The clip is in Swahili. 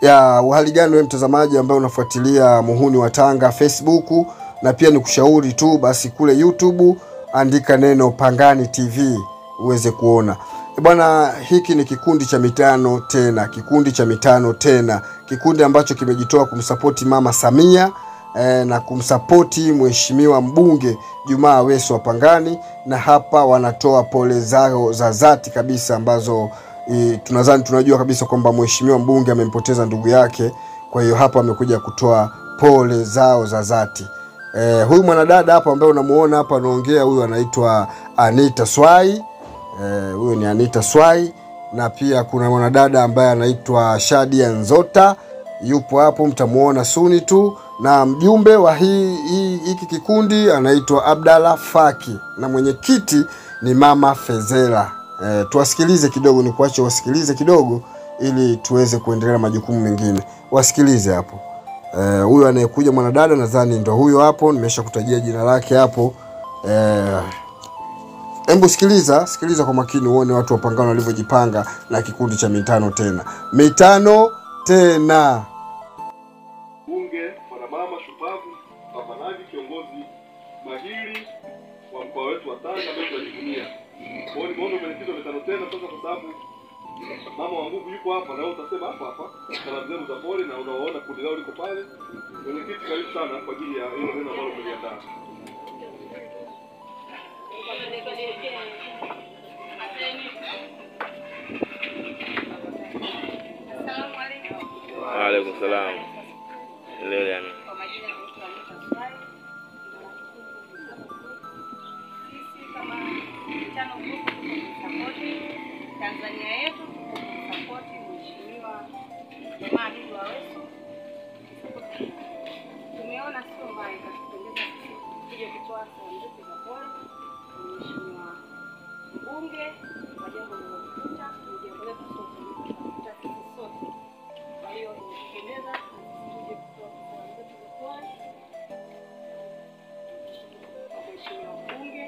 Ya uhali gani wewe mtazamaji ambaye unafuatilia Muhuni wa Tanga Facebook, na pia nikushauri tu basi kule YouTube andika neno Pangani TV uweze kuona. Bwana, hiki ni kikundi cha mitano tena, kikundi ambacho kimejitoa kumsapoti Mama Samia na kumsapoti mheshimiwa mbunge Juma Aweso wa Pangani, na hapa wanatoa pole zao za dhati kabisa ambazo tunajua kabisa kwamba mheshimiwa mbunge amempoteza ndugu yake. Kwa hiyo hapa amekuja kutoa pole zao za dhati. Huyu mwanadada hapa ambaye unamuona hapa anaongea, huyu anaitwa Anita Swai. Huyu ni Anita Swai, na pia kuna mwanadada ambaye anaitwa Shadia Nzota, yupo hapo, mtamuona suni tu, na mjumbe wa hiki kikundi anaitwa Abdalla Faki, na mwenyekiti ni Mama Fezela. Tuwasikilize kidogo, ni kuache wasikilize kidogo ili tuweze kuendelea majukumu mengine. Wasikilize hapo. Huyu anayekuja mwanadada nadhani ndo huyo hapo, nimeshakutajia jina lake hapo. Hebu sikiliza kwa makini uone watu wa Pangani walivyojipanga na kikundi cha mitano tena. Bunge bwana mama shupavu Papanaji, kiongozi mahiri wa mkoa wetu wa Tanga ambaye tunajivunia. Kwa hiyo nimeona mwenyekiti wa mitano tena sasa, kwa sababu mama wa nguvu yuko hapa na wewe utasema hapa salamu zenu za pole, na unaoona kundi lao liko pale. Mwenyekiti, karibu sana kwa ajili ya hilo neno ambalo umeliandaa. Waalaikum salam. Leo yani Tanzania yetu support mheshimiwa Juma Aweso. Tumeona sio mbaya ikatupendeza kuja kutoa salamu zetu za pole kwa mheshimiwa mbunge wa jengo lililokuta, jengo letu sote. Kwa hiyo inapendeza tuje kutoa salamu zetu za pole kwa mheshimiwa mbunge.